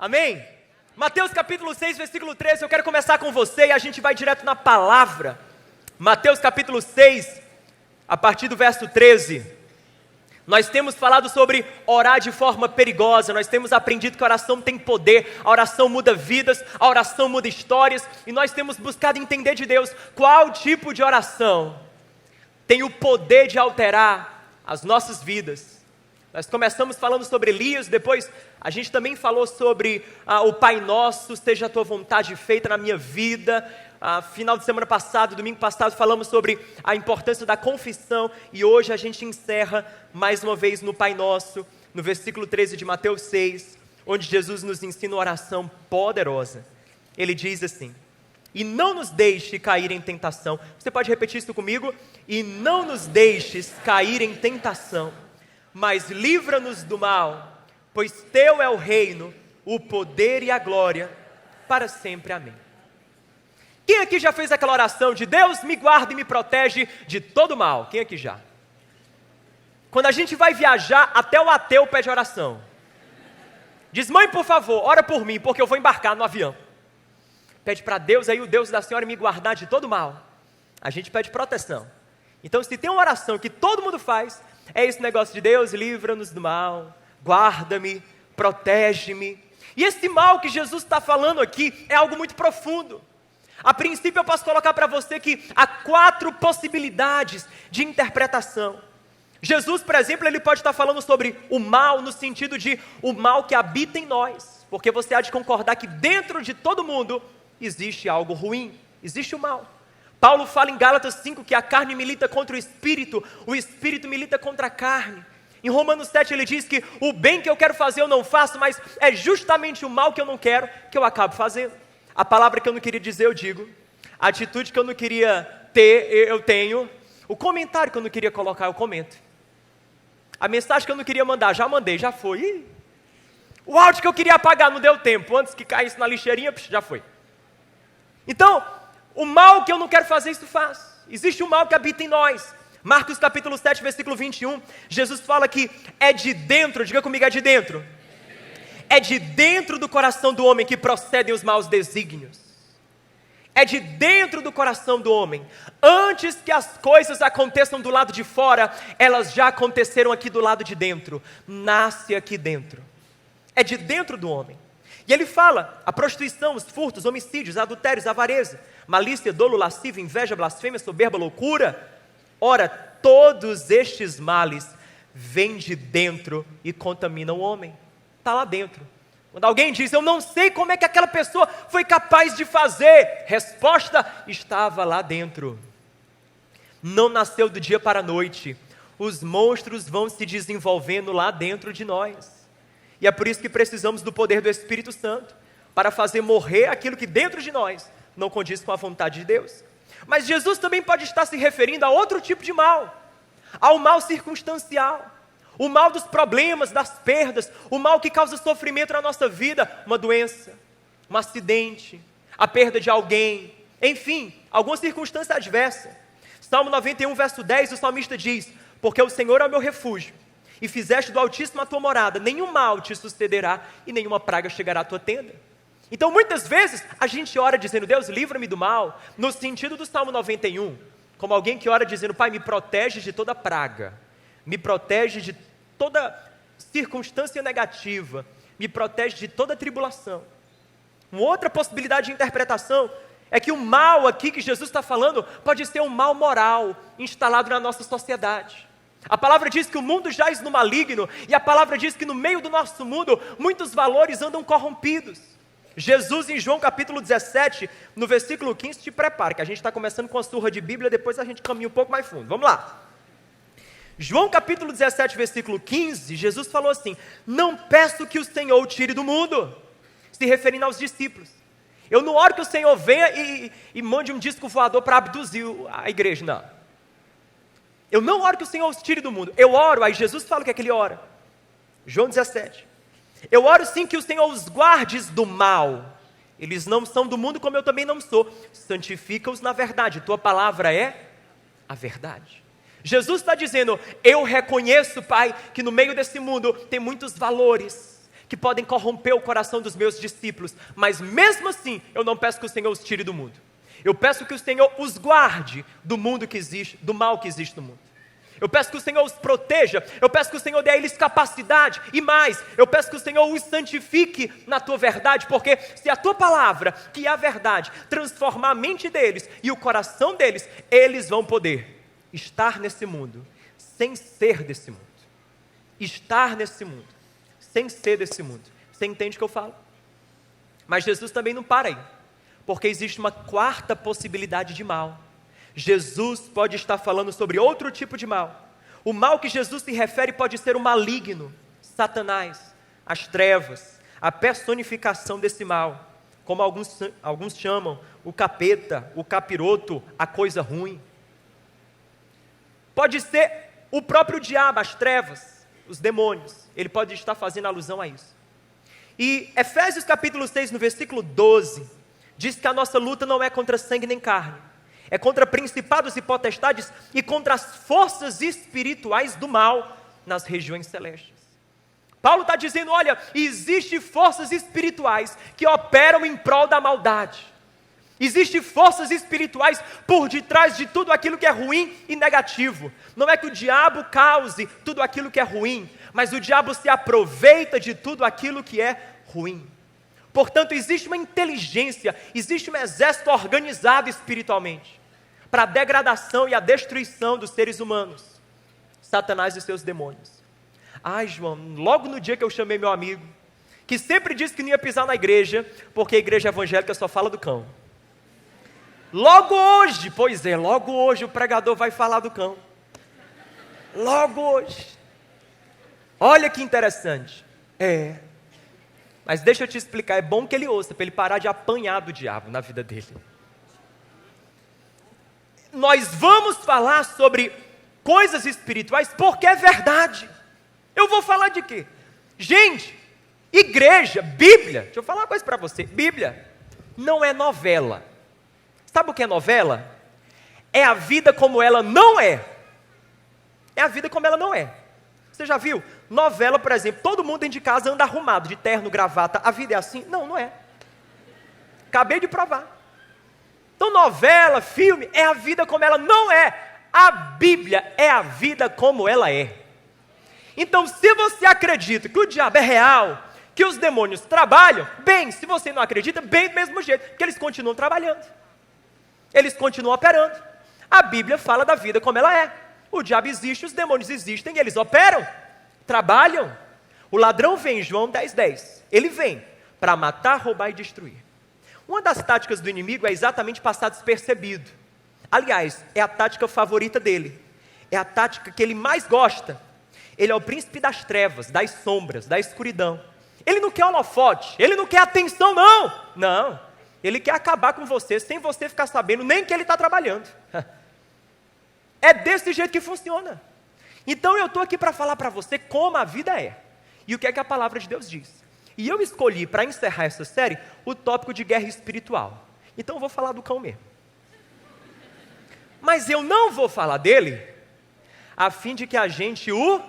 Amém? Mateus capítulo 6, versículo 13, eu quero começar com você e a gente vai direto na palavra. Mateus capítulo 6, a partir do verso 13. Nós temos falado sobre orar de forma perigosa, nós temos aprendido que a oração tem poder, a oração muda vidas, a oração muda histórias, e nós temos buscado entender de Deus qual tipo de oração tem o poder de alterar as nossas vidas. Nós começamos falando sobre Elias, depois a gente também falou sobre o Pai Nosso, seja a tua vontade feita na minha vida. Final de semana passado, domingo passado, falamos sobre a importância da confissão, e hoje a gente encerra mais uma vez no Pai Nosso, no versículo 13 de Mateus 6, onde Jesus nos ensina uma oração poderosa. Ele diz assim: e não nos deixe cair em tentação. Você pode repetir isso comigo? E não nos deixes cair em tentação, mas livra-nos do mal, pois teu é o reino, o poder e a glória, para sempre. Amém. Quem aqui já fez aquela oração de Deus me guarda e me protege de todo mal? Quem aqui já? Quando a gente vai viajar, até o ateu pede oração. Diz: mãe, por favor, ora por mim, porque eu vou embarcar no avião. Pede para Deus aí, o Deus da senhora, me guardar de todo mal. A gente pede proteção. Então, se tem uma oração que todo mundo faz, é esse negócio de Deus, livra-nos do mal, guarda-me, protege-me. E esse mal que Jesus está falando aqui é algo muito profundo. A princípio eu posso colocar para você que há 4 possibilidades de interpretação. Jesus, por exemplo, ele pode estar falando sobre o mal no sentido de o mal que habita em nós, porque você há de concordar que dentro de todo mundo existe algo ruim, existe o mal. Paulo fala em Gálatas 5 que a carne milita contra o espírito milita contra a carne. Em Romanos 7 ele diz que o bem que eu quero fazer eu não faço, mas é justamente o mal que eu não quero que eu acabo fazendo. A palavra que eu não queria dizer eu digo, a atitude que eu não queria ter eu tenho, o comentário que eu não queria colocar eu comento, a mensagem que eu não queria mandar já mandei, já foi. O áudio que eu queria apagar não deu tempo, antes que caísse na lixeirinha já foi. Então, o mal que eu não quero fazer, isso faz. Existe um mal que habita em nós. Marcos capítulo 7, versículo 21, Jesus fala que é de dentro, diga comigo, é de dentro. É de dentro do coração do homem que procedem os maus desígnios. É de dentro do coração do homem. Antes que as coisas aconteçam do lado de fora, elas já aconteceram aqui do lado de dentro. Nasce aqui dentro. É de dentro do homem. E ele fala, a prostituição, os furtos, homicídios, adultérios, avareza, malícia, dolo, lascívia, inveja, blasfêmia, soberba, loucura. Ora, todos estes males vêm de dentro e contaminam o homem. Está lá dentro. Quando alguém diz, eu não sei como é que aquela pessoa foi capaz de fazer, resposta, estava lá dentro. Não nasceu do dia para a noite. Os monstros vão se desenvolvendo lá dentro de nós. E é por isso que precisamos do poder do Espírito Santo, para fazer morrer aquilo que dentro de nós não condiz com a vontade de Deus. Mas Jesus também pode estar se referindo a outro tipo de mal, ao mal circunstancial, o mal dos problemas, das perdas, o mal que causa sofrimento na nossa vida, uma doença, um acidente, a perda de alguém, enfim, alguma circunstância adversa. Salmo 91, verso 10, o salmista diz: porque o Senhor é o meu refúgio, e fizeste do Altíssimo a tua morada, nenhum mal te sucederá, e nenhuma praga chegará à tua tenda. Então muitas vezes a gente ora dizendo, Deus livra-me do mal, no sentido do Salmo 91, como alguém que ora dizendo, Pai, me protege de toda praga, me protege de toda circunstância negativa, me protege de toda tribulação. Uma outra possibilidade de interpretação é que o mal aqui que Jesus está falando pode ser um mal moral instalado na nossa sociedade. A palavra diz que o mundo jaz no maligno, e a palavra diz que no meio do nosso mundo muitos valores andam corrompidos. Jesus em João capítulo 17, no versículo 15, te prepara, que a gente está começando com a surra de Bíblia, depois a gente caminha um pouco mais fundo, vamos lá. João capítulo 17, versículo 15, Jesus falou assim, não peço que o Senhor o tire do mundo, se referindo aos discípulos. Eu não oro que o Senhor venha e mande um disco voador para abduzir a igreja, não. Eu não oro que o Senhor os tire do mundo, eu oro, aí Jesus fala o que é que ele ora, João 17, eu oro sim que o Senhor os guardes do mal, eles não são do mundo como eu também não sou, santifica-os na verdade, tua palavra é a verdade. Jesus está dizendo, eu reconheço, Pai, que no meio desse mundo tem muitos valores, que podem corromper o coração dos meus discípulos, mas mesmo assim, eu não peço que o Senhor os tire do mundo. Eu peço que o Senhor os guarde do mundo que existe, do mal que existe no mundo. Eu peço que o Senhor os proteja, eu peço que o Senhor dê a eles capacidade, e mais, eu peço que o Senhor os santifique na tua verdade, porque se a tua palavra, que é a verdade, transformar a mente deles e o coração deles, eles vão poder estar nesse mundo, sem ser desse mundo. Estar nesse mundo, sem ser desse mundo. Você entende o que eu falo? Mas Jesus também não para aí, porque existe uma quarta possibilidade de mal. Jesus pode estar falando sobre outro tipo de mal. O mal que Jesus se refere pode ser o maligno, Satanás, as trevas, a personificação desse mal, como alguns chamam, o capeta, o capiroto, a coisa ruim. Pode ser o próprio diabo, as trevas, os demônios. Ele pode estar fazendo alusão a isso. E Efésios capítulo 6, no versículo 12, diz que a nossa luta não é contra sangue nem carne, é contra principados e potestades e contra as forças espirituais do mal nas regiões celestes. Paulo está dizendo, olha, existem forças espirituais que operam em prol da maldade. Existem forças espirituais por detrás de tudo aquilo que é ruim e negativo. Não é que o diabo cause tudo aquilo que é ruim, mas o diabo se aproveita de tudo aquilo que é ruim. Portanto, existe uma inteligência, existe um exército organizado espiritualmente para a degradação e a destruição dos seres humanos, Satanás e seus demônios. Ai, João, logo no dia que eu chamei meu amigo, que sempre disse que não ia pisar na igreja, porque a igreja evangélica só fala do cão. Logo hoje, pois é, logo hoje o pregador vai falar do cão. Logo hoje. Olha que interessante. Mas deixa eu te explicar, é bom que ele ouça, para ele parar de apanhar do diabo na vida dele. Nós vamos falar sobre coisas espirituais porque é verdade. Eu vou falar de quê? Gente, igreja, Bíblia, deixa eu falar uma coisa para você, Bíblia não é novela. Sabe o que é novela? É a vida como ela não é. É a vida como ela não é. Você já viu? Novela, por exemplo, todo mundo dentro de casa anda arrumado, de terno, gravata. A vida é assim? Não, não é. Acabei de provar. Então novela, filme, é a vida como ela não é. A Bíblia é a vida como ela é. Então se você acredita que o diabo é real, que os demônios trabalham, bem, se você não acredita, bem do mesmo jeito, porque eles continuam trabalhando. Eles continuam operando. A Bíblia fala da vida como ela é. O diabo existe, os demônios existem, eles operam, trabalham. O ladrão vem, João 10:10. Ele vem para matar, roubar e destruir. Uma das táticas do inimigo é exatamente passar despercebido. Aliás, é a tática favorita dele. É a tática que ele mais gosta. Ele é o príncipe das trevas, das sombras, da escuridão. Ele não quer holofote, ele não quer atenção, não. Não. Ele quer acabar com você sem você ficar sabendo nem que ele está trabalhando. É desse jeito que funciona. Então eu estou aqui para falar para você como a vida é. E o que é que a palavra de Deus diz. E eu escolhi para encerrar essa série o tópico de guerra espiritual. Então eu vou falar do cão mesmo. Mas eu não vou falar dele a fim de que a gente o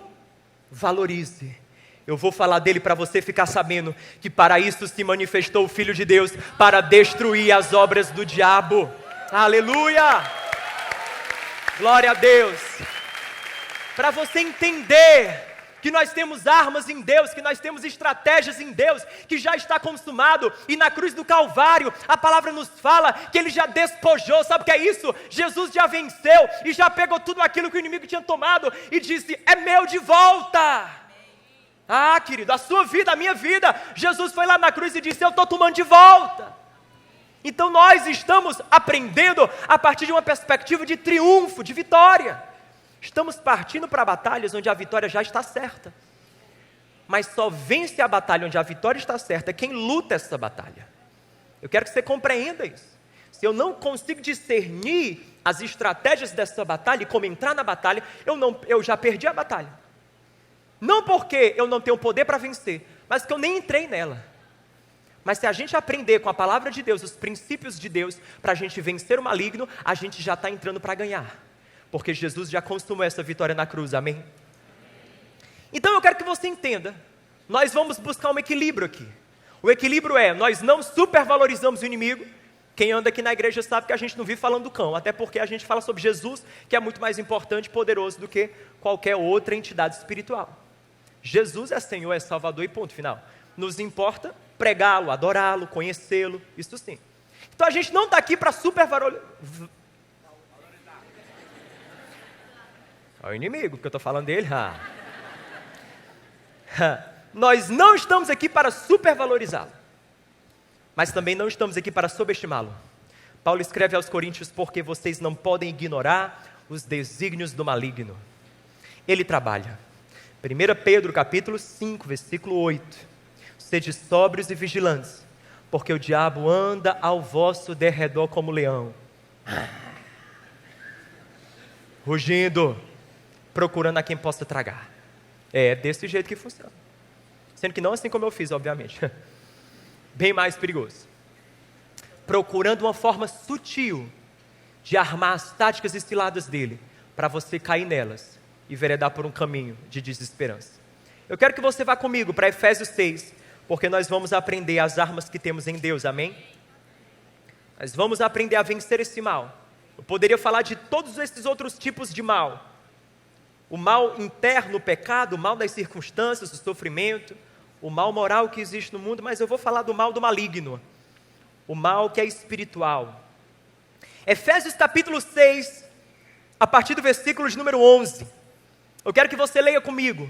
valorize. Eu vou falar dele para você ficar sabendo que para isso se manifestou o Filho de Deus, para destruir as obras do diabo. Aleluia! Glória a Deus! Para você entender que nós temos armas em Deus, que nós temos estratégias em Deus, que já está consumado, e na cruz do Calvário, a palavra nos fala que Ele já despojou, sabe o que é isso? Jesus já venceu, e já pegou tudo aquilo que o inimigo tinha tomado, e disse, é meu de volta. Ah, querido, a sua vida, a minha vida, Jesus foi lá na cruz e disse, eu estou tomando de volta. Então nós estamos aprendendo a partir de uma perspectiva de triunfo, de vitória. Estamos partindo para batalhas onde a vitória já está certa. Mas só vence a batalha onde a vitória está certa quem luta essa batalha. Eu quero que você compreenda isso. Se eu não consigo discernir as estratégias dessa batalha e como entrar na batalha, eu já perdi a batalha. Não porque eu não tenho poder para vencer, mas que eu nem entrei nela. Mas se a gente aprender com a palavra de Deus, os princípios de Deus, para a gente vencer o maligno, a gente já está entrando para ganhar. Porque Jesus já consumou essa vitória na cruz, amém? Então eu quero que você entenda, nós vamos buscar um equilíbrio aqui. O equilíbrio é, nós não supervalorizamos o inimigo. Quem anda aqui na igreja sabe que a gente não vive falando do cão, até porque a gente fala sobre Jesus, que é muito mais importante e poderoso do que qualquer outra entidade espiritual. Jesus é Senhor, é Salvador e ponto final. Nos importa pregá-lo, adorá-lo, conhecê-lo, isso sim. Então a gente não está aqui para supervalorizar. Olha o inimigo, porque eu estou falando dele. Nós não estamos aqui para supervalorizá-lo, mas também não estamos aqui para subestimá-lo. Paulo escreve aos Coríntios: porque vocês não podem ignorar os desígnios do maligno. Ele trabalha. 1 Pedro capítulo 5, versículo 8. Sede sóbrios e vigilantes, porque o diabo anda ao vosso derredor como leão, rugindo, procurando a quem possa tragar. É desse jeito que funciona. Sendo que não assim como eu fiz, obviamente. Bem mais perigoso. Procurando uma forma sutil de armar as táticas e ciladas dele, para você cair nelas e veredar por um caminho de desesperança. Eu quero que você vá comigo para Efésios 6, porque nós vamos aprender as armas que temos em Deus, amém? Nós vamos aprender a vencer esse mal. Eu poderia falar de todos esses outros tipos de mal. O mal interno, o pecado, o mal das circunstâncias, o sofrimento, o mal moral que existe no mundo, mas eu vou falar do mal do maligno, o mal que é espiritual. Efésios capítulo 6, a partir do versículo de número 11. Eu quero que você leia comigo,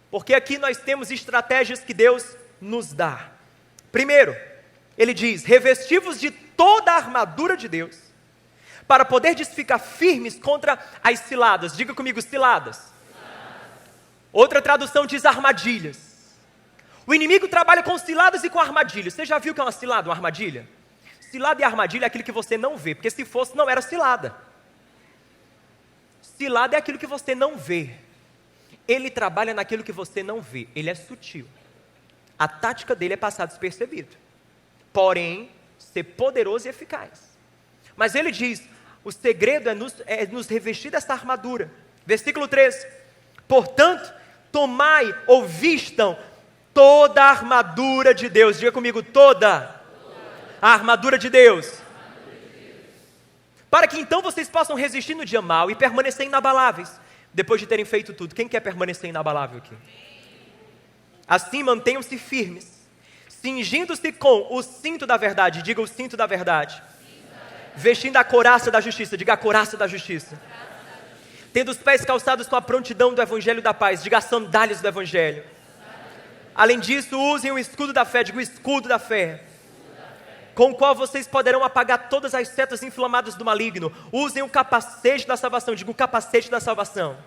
porque aqui nós temos estratégias que Deus nos dá. Primeiro, ele diz: revesti-vos de toda a armadura de Deus, para poder ficar firmes contra as ciladas. Diga comigo, ciladas. Outra tradução diz armadilhas. O inimigo trabalha com ciladas e com armadilhas. Você já viu o que é uma cilada, uma armadilha? Cilada e armadilha é aquilo que você não vê, porque se fosse não era cilada. Cilada é aquilo que você não vê. Ele trabalha naquilo que você não vê, ele é sutil. A tática dele é passar despercebido, porém ser poderoso e eficaz. Mas ele diz, o segredo é nos revestir dessa armadura. Versículo 3: portanto, tomai ou vistam toda a armadura de Deus. Diga comigo, toda a armadura de Deus, para que então vocês possam resistir no dia mau e permanecer inabaláveis, depois de terem feito tudo. Quem quer permanecer inabalável aqui? Assim mantenham-se firmes, cingindo-se com o cinto da verdade. Diga, o cinto da verdade. Vestindo a couraça da justiça. Diga, a couraça da justiça. Tendo os pés calçados com a prontidão do evangelho da paz. Diga, as sandálias do evangelho. Além disso, usem o escudo da fé. Diga, o escudo da fé, com o qual vocês poderão apagar todas as setas inflamadas do maligno. Usem o capacete da salvação. Diga, o capacete da salvação.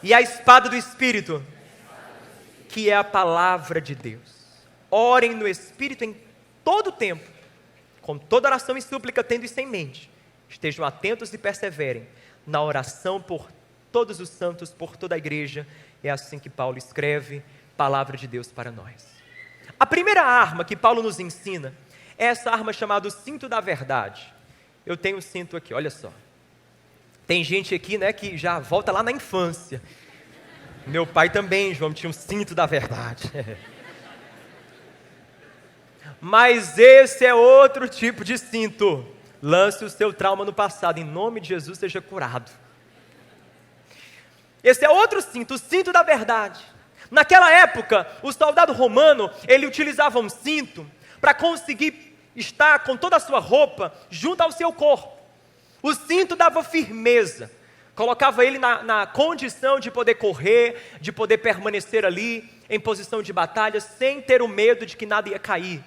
E a espada do Espírito, que é a palavra de Deus. Orem no Espírito em todo o tempo, com toda oração e súplica, tendo isso em mente. Estejam atentos e perseverem na oração por todos os santos, por toda a igreja. É assim que Paulo escreve palavra de Deus para nós. A primeira arma que Paulo nos ensina é essa arma chamada o cinto da verdade. Eu tenho um cinto aqui, olha só. Tem gente aqui, né, que já volta lá na infância. Meu pai também, João, tinha um cinto da verdade. Mas esse é outro tipo de cinto. Lance o seu trauma no passado, em nome de Jesus, seja curado. Esse é outro cinto, o cinto da verdade. Naquela época, o soldado romano, ele utilizava um cinto para conseguir estar com toda a sua roupa junto ao seu corpo. O cinto dava firmeza, colocava ele na condição de poder correr, de poder permanecer ali em posição de batalha, sem ter o medo de que nada ia cair.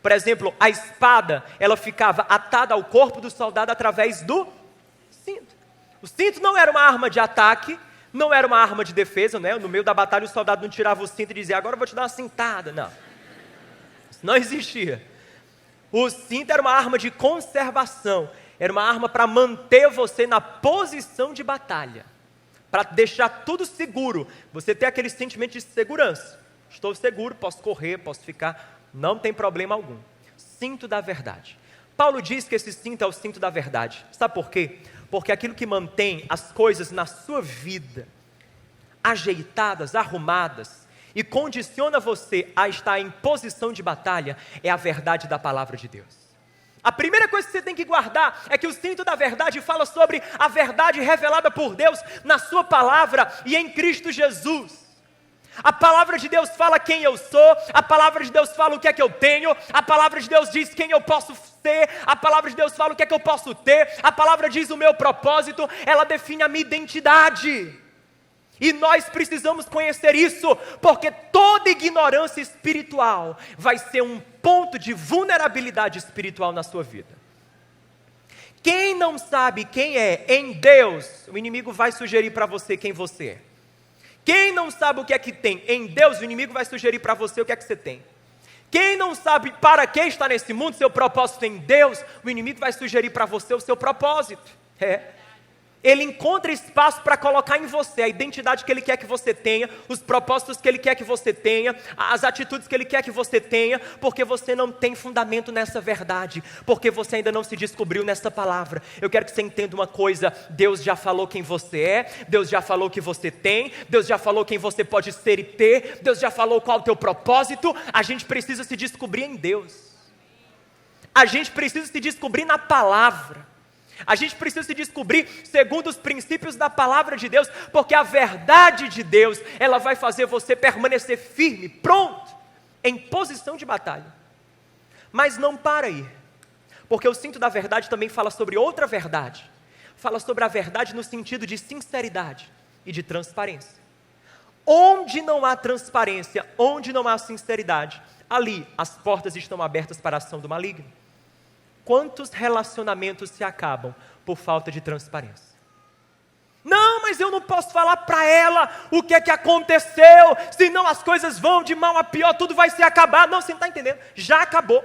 Por exemplo, a espada, ela ficava atada ao corpo do soldado através do cinto. O cinto não era uma arma de ataque, não era uma arma de defesa, né? No meio da batalha o soldado não tirava o cinto e dizia, agora eu vou te dar uma cintada. Não, isso não existia. O cinto era uma arma de conservação, era uma arma para manter você na posição de batalha, para deixar tudo seguro, você ter aquele sentimento de segurança. Estou seguro, posso correr, posso ficar, não tem problema algum. Cinto da verdade. Paulo diz que esse cinto é o cinto da verdade. Sabe por quê? Porque aquilo que mantém as coisas na sua vida ajeitadas, arrumadas, e condiciona você a estar em posição de batalha é a verdade da palavra de Deus. A primeira coisa que você tem que guardar é que o cinto da verdade fala sobre a verdade revelada por Deus na sua palavra e em Cristo Jesus. A palavra de Deus fala quem eu sou, a palavra de Deus fala o que é que eu tenho, a palavra de Deus diz quem eu posso ser, a palavra de Deus fala o que é que eu posso ter, a palavra diz o meu propósito, ela define a minha identidade. E nós precisamos conhecer isso, porque toda ignorância espiritual vai ser um ponto de vulnerabilidade espiritual na sua vida. Quem não sabe quem é em Deus, o inimigo vai sugerir para você quem você é. Quem não sabe o que é que tem em Deus, o inimigo vai sugerir para você o que é que você tem. Quem não sabe para que está nesse mundo, seu propósito em Deus, o inimigo vai sugerir para você o seu propósito. Ele encontra espaço para colocar em você a identidade que Ele quer que você tenha, os propósitos que Ele quer que você tenha, as atitudes que Ele quer que você tenha, porque você não tem fundamento nessa verdade, porque você ainda não se descobriu nessa palavra. Eu quero que você entenda uma coisa: Deus já falou quem você é, Deus já falou o que você tem, Deus já falou quem você pode ser e ter, Deus já falou qual é o teu propósito. A gente precisa se descobrir em Deus, a gente precisa se descobrir na palavra. A gente precisa se descobrir segundo os princípios da palavra de Deus, porque a verdade de Deus, ela vai fazer você permanecer firme, pronto, em posição de batalha. Mas não para aí, porque o cinto da verdade também fala sobre outra verdade, fala sobre a verdade no sentido de sinceridade e de transparência. Onde não há transparência, onde não há sinceridade, ali as portas estão abertas para a ação do maligno. Quantos relacionamentos se acabam por falta de transparência? Não, mas eu não posso falar para ela o que é que aconteceu, senão as coisas vão de mal a pior, tudo vai se acabar. Não, você não está entendendo, já acabou.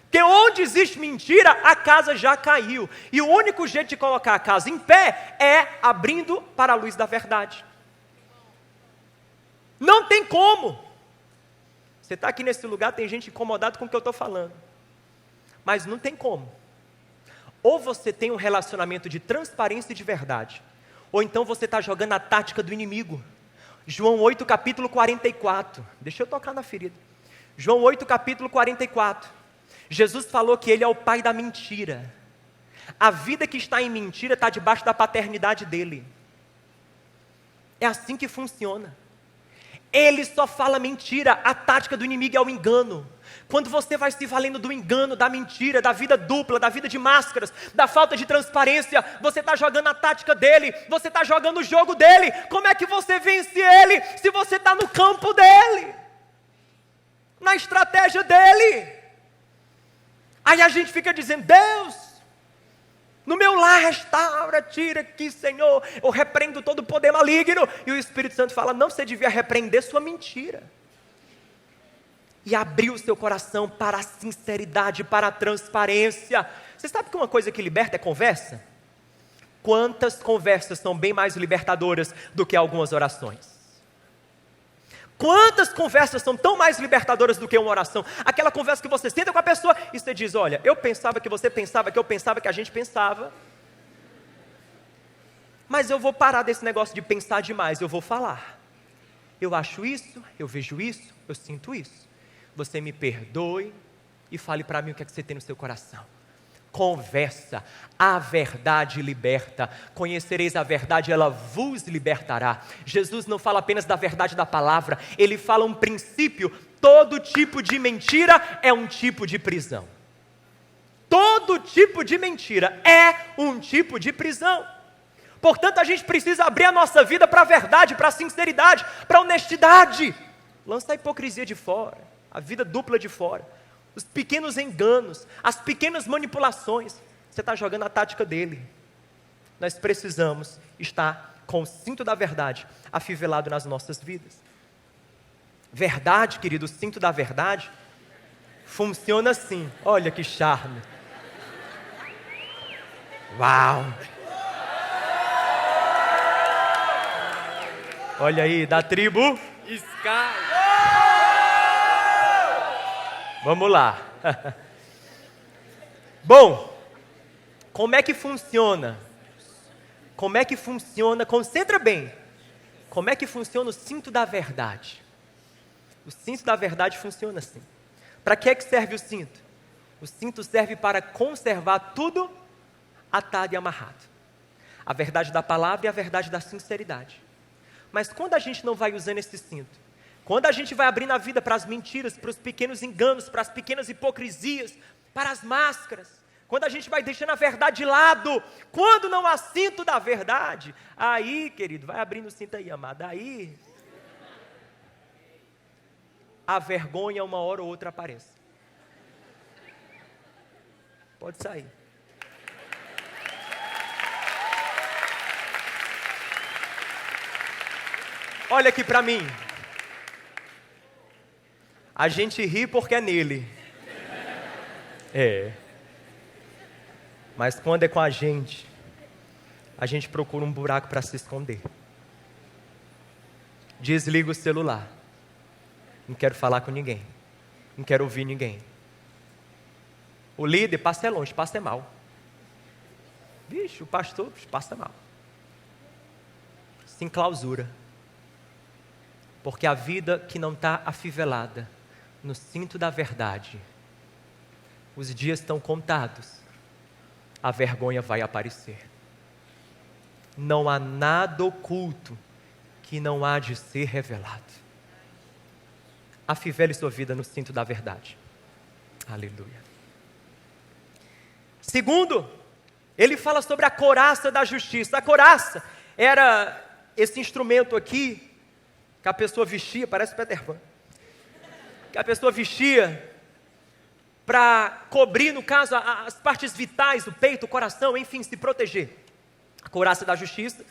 Porque onde existe mentira, a casa já caiu. E o único jeito de colocar a casa em pé é abrindo para a luz da verdade. Não tem como. Você está aqui nesse lugar, tem gente incomodada com o que eu estou falando. Mas não tem como. Ou você tem um relacionamento de transparência e de verdade, ou então você está jogando a tática do inimigo. João 8, capítulo 44. Deixa eu tocar na ferida. João 8, capítulo 44. Jesus falou que Ele é o pai da mentira. A vida que está em mentira está debaixo da paternidade dEle. É assim que funciona. Ele só fala mentira, a tática do inimigo é o engano. Quando você vai se valendo do engano, da mentira, da vida dupla, da vida de máscaras, da falta de transparência, você está jogando a tática dele, você está jogando o jogo dele. Como é que você vence ele se você está no campo dele? Na estratégia dele. Aí a gente fica dizendo: Deus, no meu lar restaura, tira aqui, Senhor, eu repreendo todo o poder maligno. E o Espírito Santo fala: não, você devia repreender sua mentira. E abrir o seu coração para a sinceridade, para a transparência. Você sabe que uma coisa que liberta é conversa? Quantas conversas são bem mais libertadoras do que algumas orações? Quantas conversas são tão mais libertadoras do que uma oração? Aquela conversa que você senta com a pessoa e você diz: olha, eu pensava que você pensava, que eu pensava que a gente pensava, mas eu vou parar desse negócio de pensar demais, eu vou falar. Eu acho isso, eu vejo isso, eu sinto isso. Você me perdoe e fale para mim o que é que você tem no seu coração. Conversa, a verdade liberta. Conhecereis a verdade, ela vos libertará. Jesus não fala apenas da verdade da palavra, Ele fala um princípio: todo tipo de mentira é um tipo de prisão. Todo tipo de mentira é um tipo de prisão. Portanto, a gente precisa abrir a nossa vida para a verdade, para a sinceridade, para a honestidade. Lança a hipocrisia de fora, a vida dupla de fora, os pequenos enganos, as pequenas manipulações. Você está jogando a tática dele. Nós precisamos estar com o cinto da verdade afivelado nas nossas vidas. Verdade, querido, o cinto da verdade funciona assim. Olha que charme. Uau! Olha aí, da tribo Sky. Vamos lá. Bom, como é que funciona? Como é que funciona? Concentra bem. Como é que funciona o cinto da verdade? O cinto da verdade funciona assim. Para que serve o cinto? O cinto serve para conservar tudo atado e amarrado. A verdade da palavra e a verdade da sinceridade. Mas quando a gente não vai usando esse cinto, quando a gente vai abrindo a vida para as mentiras, para os pequenos enganos, para as pequenas hipocrisias, para as máscaras, quando a gente vai deixando a verdade de lado, quando não há cinto da verdade, aí, querido, vai abrindo o cinto aí, amado, aí a vergonha uma hora ou outra aparece. Pode sair. Olha aqui para mim. A gente ri porque é nele. Mas quando é com a gente procura um buraco para se esconder. Desliga o celular. Não quero falar com ninguém. Não quero ouvir ninguém. O líder passa longe, passa mal. Bicho, o pastor passa mal. Se enclausura. Porque a vida que não está afivelada no cinto da verdade, os dias estão contados, a vergonha vai aparecer. Não há nada oculto que não há de ser revelado. Afivele sua vida no cinto da verdade. Aleluia. Segundo, ele fala sobre a couraça da justiça. A couraça era esse instrumento aqui, que a pessoa vestia, parece Peter Pan, que a pessoa vestia para cobrir, no caso, as partes vitais, o peito, o coração, enfim, se proteger. A couraça da justiça.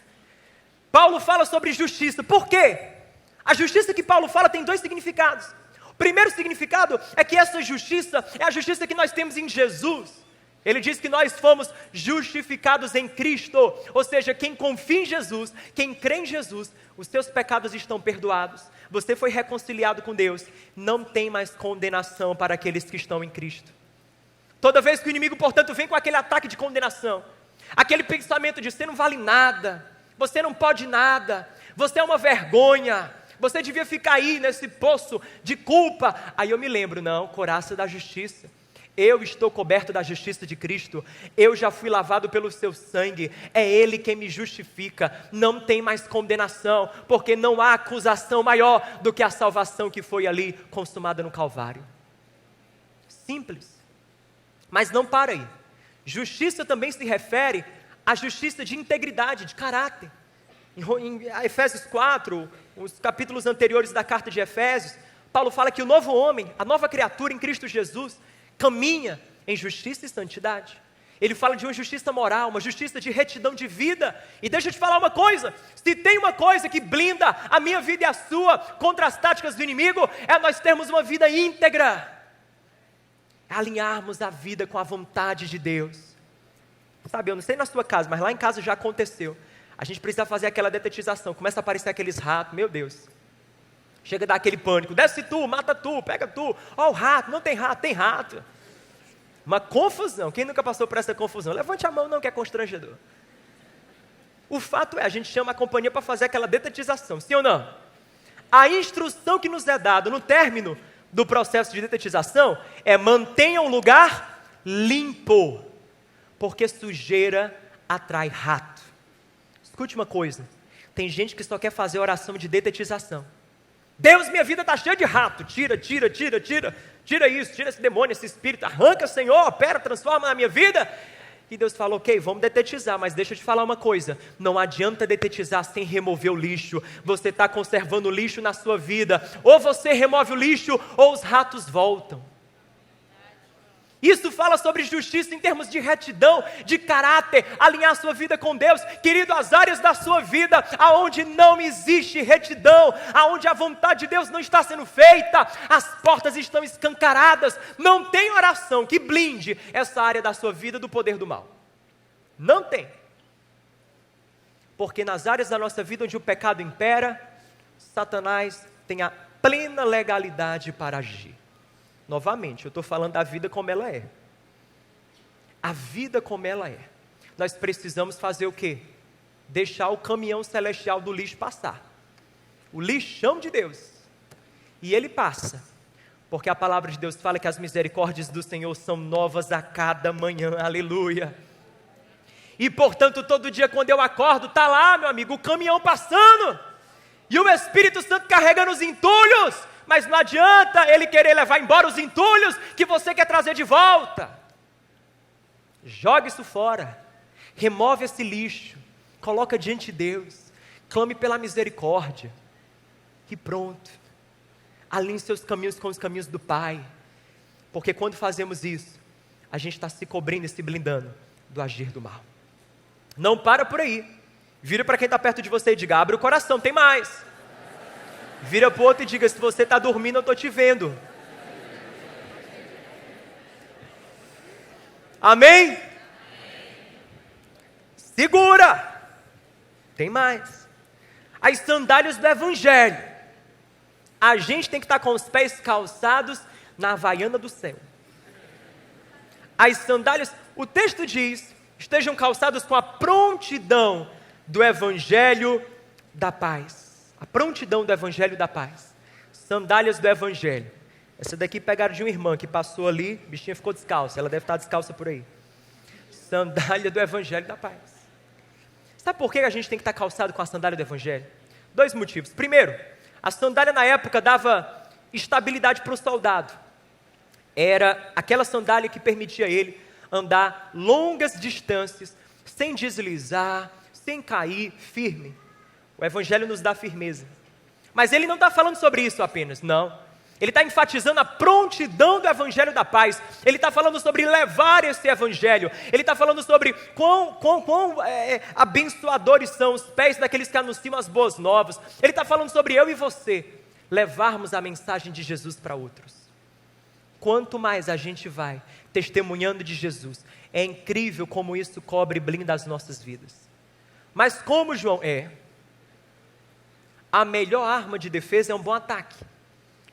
Paulo fala sobre justiça. Por quê? A justiça que Paulo fala tem dois significados. O primeiro significado é que essa justiça é a justiça que nós temos em Jesus. Ele diz que nós fomos justificados em Cristo, ou seja, quem confia em Jesus, quem crê em Jesus, os seus pecados estão perdoados, você foi reconciliado com Deus, não tem mais condenação para aqueles que estão em Cristo. Toda vez que o inimigo, portanto, vem com aquele ataque de condenação, aquele pensamento de você não vale nada, você não pode nada, você é uma vergonha, você devia ficar aí nesse poço de culpa, aí eu me lembro, não, couraça da justiça. Eu estou coberto da justiça de Cristo, eu já fui lavado pelo seu sangue, é Ele quem me justifica, não tem mais condenação, porque não há acusação maior do que a salvação que foi ali consumada no Calvário. Simples, mas não para aí. Justiça também se refere à justiça de integridade, de caráter. Em Efésios 4, os capítulos anteriores da carta de Efésios, Paulo fala que o novo homem, a nova criatura em Cristo Jesus, caminha em justiça e santidade. Ele fala de uma justiça moral, uma justiça de retidão de vida. E deixa eu te falar uma coisa, se tem uma coisa que blinda a minha vida e a sua contra as táticas do inimigo, é nós termos uma vida íntegra, é alinharmos a vida com a vontade de Deus. Sabe, eu não sei na sua casa, mas lá em casa já aconteceu. A gente precisa fazer aquela detetização, começa a aparecer aqueles ratos, meu Deus. Chega a dar aquele pânico, desce tu, mata tu, pega tu, ó o rato, não tem rato, tem rato. Uma confusão, quem nunca passou por essa confusão? Levante a mão não, que é constrangedor. O fato é, a gente chama a companhia para fazer aquela detetização, sim ou não? A instrução que nos é dada no término do processo de detetização é mantenha um lugar limpo, porque sujeira atrai rato. Escute uma coisa, tem gente que só quer fazer oração de detetização. Deus, minha vida está cheia de rato, tira isso, tira esse demônio, esse espírito, arranca, Senhor, opera, transforma na minha vida. E Deus falou, ok, vamos detetizar, mas deixa eu te falar uma coisa, não adianta detetizar sem remover o lixo, você está conservando o lixo na sua vida, ou você remove o lixo, ou os ratos voltam. Isso fala sobre justiça em termos de retidão, de caráter, alinhar sua vida com Deus. Querido, as áreas da sua vida aonde não existe retidão, aonde a vontade de Deus não está sendo feita, as portas estão escancaradas, não tem oração que blinde essa área da sua vida do poder do mal. Não tem. Porque nas áreas da nossa vida onde o pecado impera, Satanás tem a plena legalidade para agir. Novamente, eu estou falando da vida como ela é. A vida como ela é. Nós precisamos fazer o quê? Deixar o caminhão celestial do lixo passar. O lixão de Deus. E ele passa, porque a palavra de Deus fala que as misericórdias do Senhor são novas a cada manhã, aleluia. E portanto, todo dia quando eu acordo, está lá, meu amigo, o caminhão passando, e o Espírito Santo carregando os entulhos, mas não adianta ele querer levar embora os entulhos que você quer trazer de volta. Joga isso fora, remove esse lixo, coloca diante de Deus, clame pela misericórdia, e pronto. Alinhe seus caminhos com os caminhos do Pai, porque quando fazemos isso, a gente está se cobrindo e se blindando do agir do mal. Não para por aí, vira para quem está perto de você e diga, abre o coração, tem mais. Vira para o outro e diga, se você está dormindo eu estou te vendo. Amém? Segura, tem mais. As sandálias do Evangelho. A gente tem que estar com os pés calçados na havaiana do céu. As sandálias, o texto diz, estejam calçados com a prontidão do Evangelho da paz. A prontidão do Evangelho da paz. Sandálias do Evangelho. Essa daqui pegaram de uma irmã que passou ali, a bichinha ficou descalça, ela deve estar descalça por aí. Sandália do Evangelho da paz. Sabe por que a gente tem que estar calçado com a sandália do Evangelho? 2 motivos. Primeiro, a sandália na época dava estabilidade para o soldado. Era aquela sandália que permitia ele andar longas distâncias, sem deslizar, sem cair, firme. O Evangelho nos dá firmeza. Mas ele não está falando sobre isso apenas, não. Ele está enfatizando a prontidão do Evangelho da paz. Ele está falando sobre levar esse Evangelho. Ele está falando sobre quão abençoadores são os pés daqueles que anunciam as boas novas. Ele está falando sobre eu e você levarmos a mensagem de Jesus para outros. Quanto mais a gente vai testemunhando de Jesus, é incrível como isso cobre e blinda as nossas vidas. Mas como, João, a melhor arma de defesa é um bom ataque.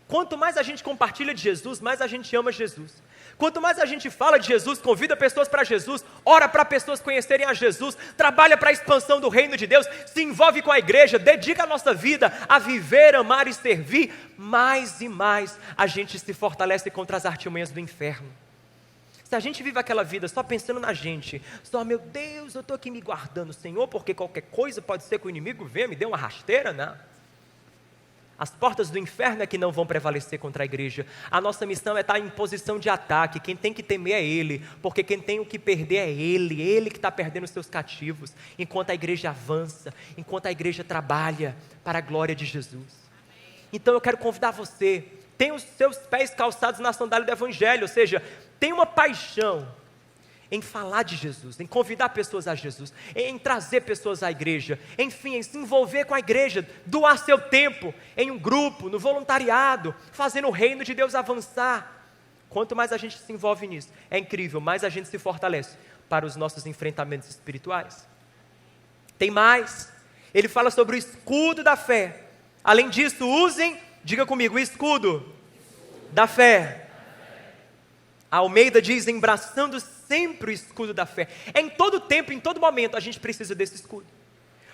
Quanto mais a gente compartilha de Jesus, mais a gente ama Jesus. Quanto mais a gente fala de Jesus, convida pessoas para Jesus, ora para pessoas conhecerem a Jesus, trabalha para a expansão do reino de Deus, se envolve com a igreja, dedica a nossa vida a viver, amar e servir, mais e mais a gente se fortalece contra as artimanhas do inferno. Se a gente vive aquela vida só pensando na gente, só, meu Deus, eu estou aqui me guardando, Senhor, porque qualquer coisa pode ser que o inimigo venha me dê uma rasteira, não. As portas do inferno é que não vão prevalecer contra a igreja. A nossa missão é estar em posição de ataque. Quem tem que temer é Ele, porque quem tem o que perder é Ele que está perdendo os seus cativos, enquanto a igreja avança, enquanto a igreja trabalha para a glória de Jesus. Então eu quero convidar você, tenha os seus pés calçados na sandália do Evangelho, ou seja, tenha uma paixão em falar de Jesus, em convidar pessoas a Jesus, em trazer pessoas à igreja, enfim, em se envolver com a igreja, doar seu tempo em um grupo, no voluntariado, fazendo o reino de Deus avançar. Quanto mais a gente se envolve nisso, é incrível, mais a gente se fortalece para os nossos enfrentamentos espirituais. Tem mais, ele fala sobre o escudo da fé. Além disso, usem, diga comigo, o escudo da fé. A Almeida diz, embraçando sempre o escudo da fé. Em todo tempo, em todo momento, a gente precisa desse escudo,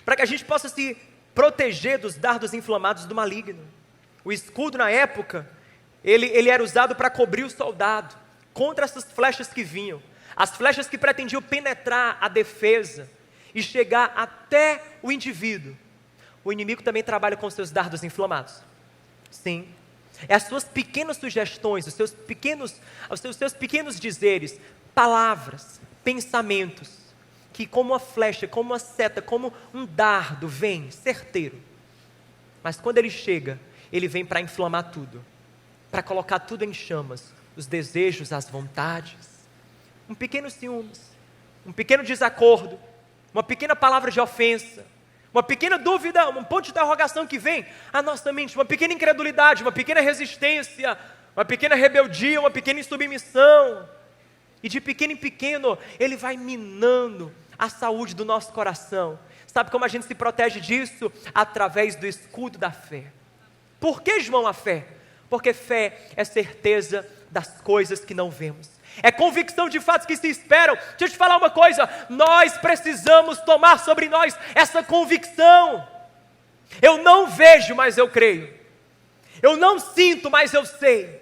para que a gente possa se proteger dos dardos inflamados do maligno. O escudo na época, ele era usado para cobrir o soldado, contra essas flechas que vinham, as flechas que pretendiam penetrar a defesa, e chegar até o indivíduo. O inimigo também trabalha com seus dardos inflamados. Sim. É as suas pequenas sugestões, os seus pequenos dizeres, palavras, pensamentos, que como uma flecha, como uma seta, como um dardo, vem certeiro. Mas quando ele chega, ele vem para inflamar tudo, para colocar tudo em chamas, os desejos, as vontades, um pequeno ciúmes, um pequeno desacordo, uma pequena palavra de ofensa, uma pequena dúvida, um ponto de interrogação que vem à nossa mente, uma pequena incredulidade, uma pequena resistência, uma pequena rebeldia, uma pequena insubmissão. E de pequeno em pequeno, ele vai minando a saúde do nosso coração. Sabe como a gente se protege disso? Através do escudo da fé. Por que, João, a fé? Porque fé é certeza das coisas que não vemos. É convicção de fatos que se esperam. Deixa eu te falar uma coisa, nós precisamos tomar sobre nós essa convicção. Eu não vejo, mas eu creio. Eu não sinto, mas eu sei.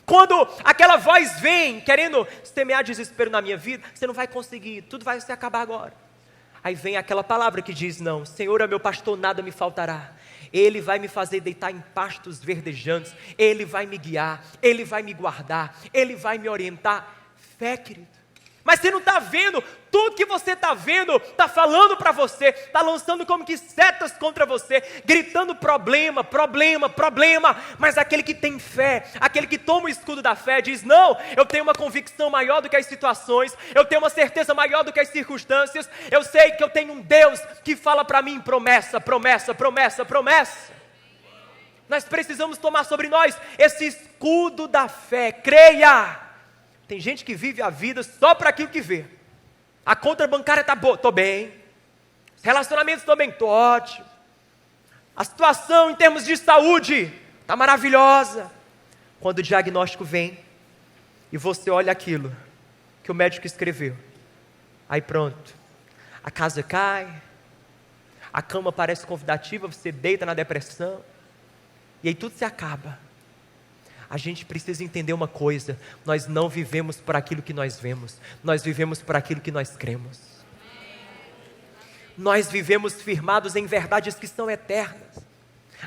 Quando aquela voz vem querendo semear desespero na minha vida, você não vai conseguir, tudo vai se acabar agora. Aí vem aquela palavra que diz: não, Senhor é meu pastor, nada me faltará. Ele vai me fazer deitar em pastos verdejantes, Ele vai me guiar, Ele vai me guardar, Ele vai me orientar. Fé, querido. Mas você não está vendo, tudo que você está vendo, está falando para você, está lançando como que setas contra você, gritando problema, problema, problema. Mas aquele que tem fé, aquele que toma o escudo da fé, diz: não, eu tenho uma convicção maior do que as situações, eu tenho uma certeza maior do que as circunstâncias, eu sei que eu tenho um Deus que fala para mim promessa, promessa, promessa, promessa. Nós precisamos tomar sobre nós esse escudo da fé, creia. Tem gente que vive a vida só para aquilo que vê. A conta bancária está boa, estou bem. Os relacionamentos estão bem, estou ótimo. A situação em termos de saúde está maravilhosa. Quando o diagnóstico vem e você olha aquilo que o médico escreveu, aí pronto, a casa cai, a cama parece convidativa, você deita na depressão, e aí tudo se acaba. A gente precisa entender uma coisa: nós não vivemos por aquilo que nós vemos, nós vivemos por aquilo que nós cremos. Nós vivemos firmados em verdades que são eternas.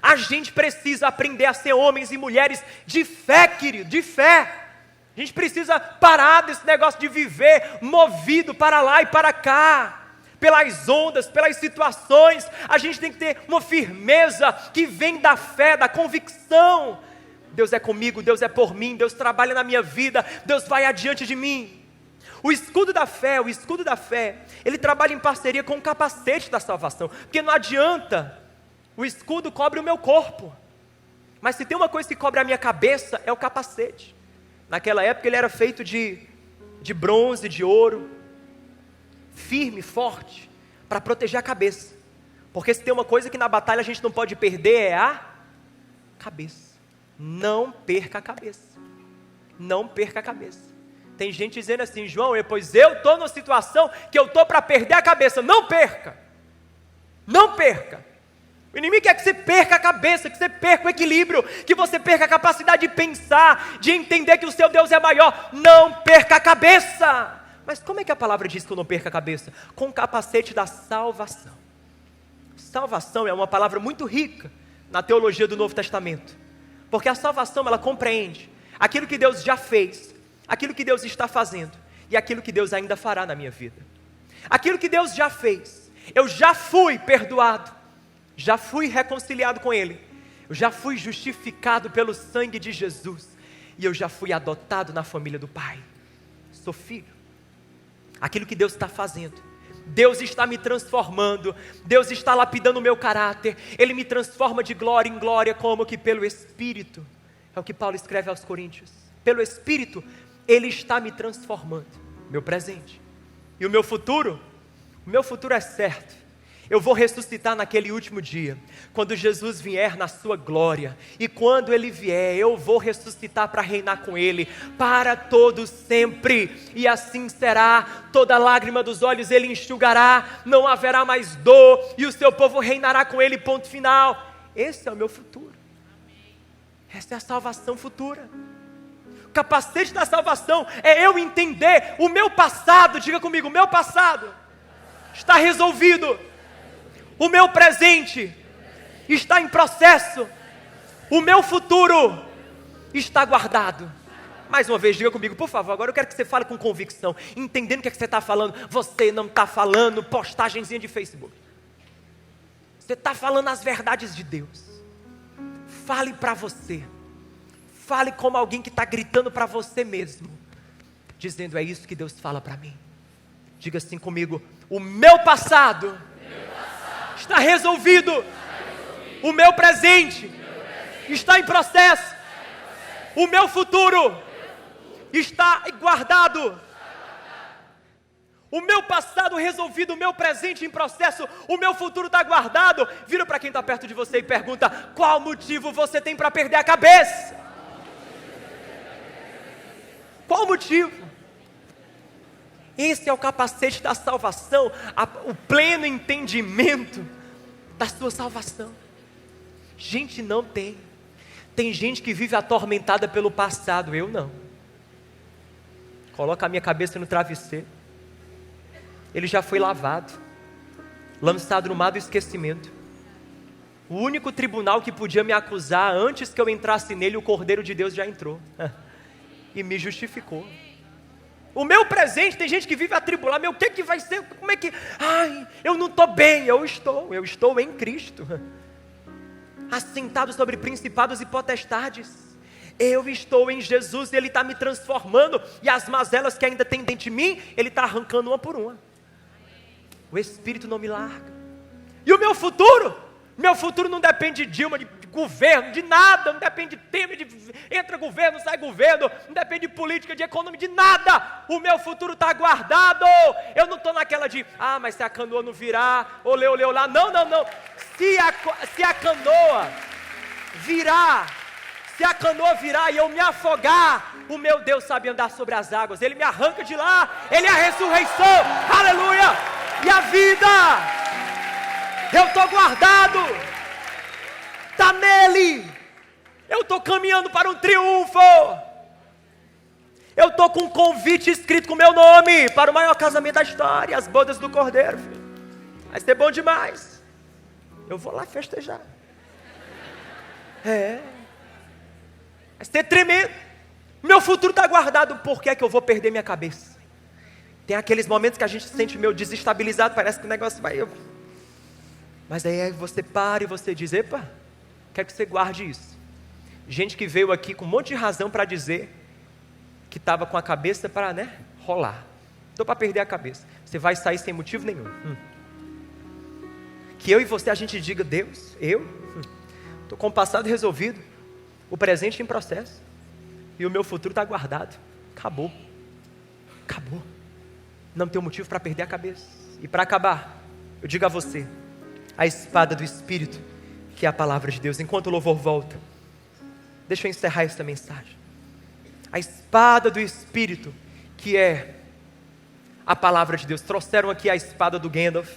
A gente precisa aprender a ser homens e mulheres de fé, querido, de fé. A gente precisa parar desse negócio de viver movido para lá e para cá, pelas ondas, pelas situações. A gente tem que ter uma firmeza que vem da fé, da convicção. Deus é comigo, Deus é por mim, Deus trabalha na minha vida, Deus vai adiante de mim. O escudo da fé, ele trabalha em parceria com o capacete da salvação, porque não adianta, o escudo cobre o meu corpo, mas se tem uma coisa que cobre a minha cabeça, é o capacete. Naquela época ele era feito de bronze, de ouro, firme, forte, para proteger a cabeça, porque se tem uma coisa que na batalha a gente não pode perder, é a cabeça. Não perca a cabeça. Não perca a cabeça. Tem gente dizendo assim: João, pois eu estou numa situação que eu estou para perder a cabeça. Não perca. Não perca. O inimigo quer que você perca a cabeça, que você perca o equilíbrio, que você perca a capacidade de pensar, de entender que o seu Deus é maior. Não perca a cabeça. Mas como é que a palavra diz que eu não perca a cabeça? Com o capacete da salvação. Salvação é uma palavra muito rica na teologia do Novo Testamento. Porque a salvação, ela compreende aquilo que Deus já fez, aquilo que Deus está fazendo e aquilo que Deus ainda fará na minha vida. Aquilo que Deus já fez, eu já fui perdoado, já fui reconciliado com Ele, eu já fui justificado pelo sangue de Jesus e eu já fui adotado na família do Pai. Sou filho. Aquilo que Deus está fazendo, Deus está me transformando, Deus está lapidando o meu caráter, Ele me transforma de glória em glória, como que pelo Espírito. É o que Paulo escreve aos Coríntios. Pelo Espírito, Ele está me transformando. Meu presente. E o meu futuro? O meu futuro é certo. Eu vou ressuscitar naquele último dia, quando Jesus vier na sua glória, e quando Ele vier, eu vou ressuscitar para reinar com Ele, para todo sempre, e assim será, toda lágrima dos olhos Ele enxugará, não haverá mais dor, e o seu povo reinará com Ele, ponto final. Esse é o meu futuro, essa é a salvação futura. O capacete da salvação é eu entender o meu passado. Diga comigo: o meu passado está resolvido. O meu presente está em processo. O meu futuro está guardado. Mais uma vez, diga comigo, por favor. Agora eu quero que você fale com convicção, entendendo o que é que você está falando. Você não está falando postagenzinha de Facebook. Você está falando as verdades de Deus. Fale para você. Fale como alguém que está gritando para você mesmo, dizendo: é isso que Deus fala para mim. Diga assim comigo: o meu passado está resolvido. O meu presente está em processo. O meu futuro está guardado. O meu passado resolvido, o meu presente em processo, o meu futuro está guardado. Vira para quem está perto de você e pergunta: qual motivo você tem para perder a cabeça? Qual o motivo? Esse é o capacete da salvação, o pleno entendimento da sua salvação. Gente, não tem. Tem gente que vive atormentada pelo passado, eu não. Coloca a minha cabeça no travesseiro. Ele já foi lavado, lançado no mar do esquecimento. O único tribunal que podia me acusar antes que eu entrasse nele, o Cordeiro de Deus já entrou e me justificou. O meu presente, tem gente que vive atribulado, meu, o que vai ser, como é que, eu não estou bem, eu estou em Cristo, assentado sobre principados e potestades, eu estou em Jesus, e Ele está me transformando, e as mazelas que ainda tem dentro de mim, Ele está arrancando uma por uma. O Espírito não me larga. E o meu futuro? Meu futuro não depende de Dilma, de governo, de nada, não depende de Temer, entra governo, sai governo, não depende de política, de economia, de nada. O meu futuro está guardado. Eu não estou naquela de, mas se a canoa não virar, olê lá, não. Se a canoa virar e eu me afogar, o meu Deus sabe andar sobre as águas, Ele me arranca de lá, Ele é a ressurreição, aleluia, e a vida. Eu estou guardado, está nele, eu estou caminhando para um triunfo, eu estou com um convite escrito com o meu nome, para o maior casamento da história, as bodas do Cordeiro, filho. Vai ser bom demais, eu vou lá festejar, vai ser tremendo, meu futuro está guardado, por que é que eu vou perder minha cabeça? Tem aqueles momentos que a gente se sente meio desestabilizado, parece que o negócio vai... Mas aí você para e você diz, epa, quero que você guarde isso. Gente que veio aqui com um monte de razão para dizer que estava com a cabeça para, rolar. Estou para perder a cabeça. Você vai sair sem motivo nenhum. Que eu e você, a gente diga, Deus, estou com o passado resolvido, o presente em processo, e o meu futuro está guardado. Acabou. Não tenho motivo para perder a cabeça. E para acabar, eu digo a você, a espada do Espírito, que é a palavra de Deus. Enquanto o louvor volta, deixa eu encerrar esta mensagem. A espada do Espírito, que é a palavra de Deus. Trouxeram aqui a espada do Gandalf.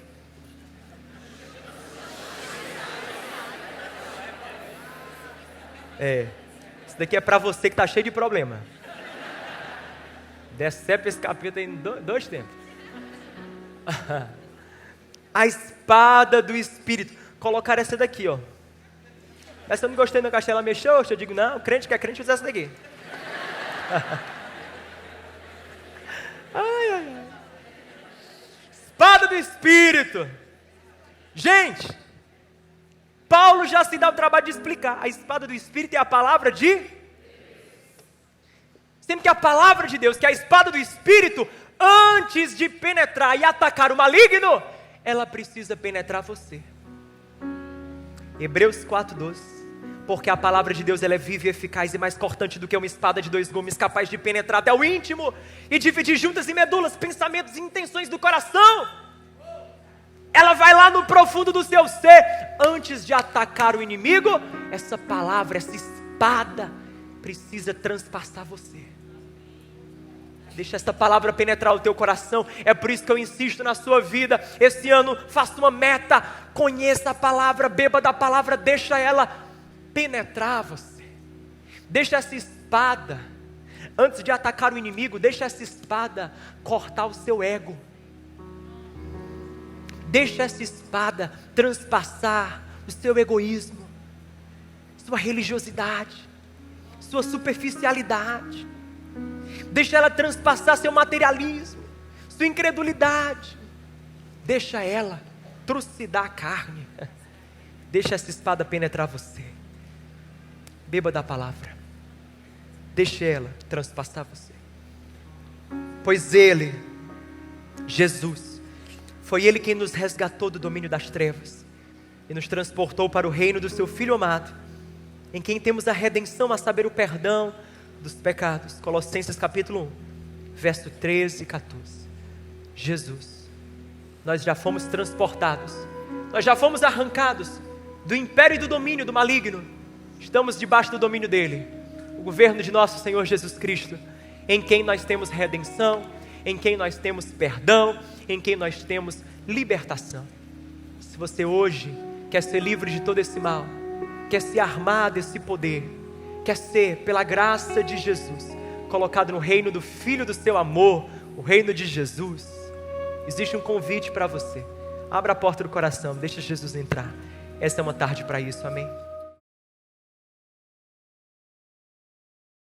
Isso daqui é para você que está cheio de problema. Decepa esse capeta em dois tempos. A espada do Espírito. Colocar essa daqui, ó. Essa eu não gostei, não, Castela mexeu. Eu digo, não, crente que é crente usa essa daqui. Espada do Espírito. Gente, Paulo já se dá o trabalho de explicar. A espada do Espírito é a palavra de... Sempre que a palavra de Deus, que é a espada do Espírito, antes de penetrar e atacar o maligno, ela precisa penetrar você. Hebreus 4:12. Porque a palavra de Deus, ela é viva e eficaz e mais cortante do que uma espada de 2 gumes, capaz de penetrar até o íntimo e dividir juntas e medulas, pensamentos e intenções do coração. Ela vai lá no profundo do seu ser. Antes de atacar o inimigo, essa palavra, essa espada precisa transpassar você. Deixa essa palavra penetrar o teu coração. É por isso que eu insisto na sua vida. Esse ano, faça uma meta. Conheça a palavra, beba da palavra. Deixa ela penetrar você. Deixa essa espada, antes de atacar o inimigo, deixa essa espada cortar o seu ego. Deixa essa espada transpassar o seu egoísmo, sua religiosidade, sua superficialidade. Deixa ela transpassar seu materialismo, sua incredulidade. Deixa ela trucidar a carne. Deixa essa espada penetrar você. Beba da palavra. Deixe ela transpassar você. Pois Ele, Jesus, foi Ele quem nos resgatou do domínio das trevas e nos transportou para o reino do seu Filho amado, em quem temos a redenção, a saber, o perdão dos pecados. Colossenses capítulo 1, verso 13 e 14. Jesus, nós já fomos transportados, nós já fomos arrancados do império e do domínio do maligno. Estamos debaixo do domínio dele, o governo de nosso Senhor Jesus Cristo, em quem nós temos redenção, em quem nós temos perdão, em quem nós temos libertação. Se você hoje quer ser livre de todo esse mal, quer se armar desse poder, quer ser, pela graça de Jesus, colocado no reino do Filho do seu amor, o reino de Jesus, existe um convite para você. Abra a porta do coração, deixa Jesus entrar. Esta é uma tarde para isso, amém?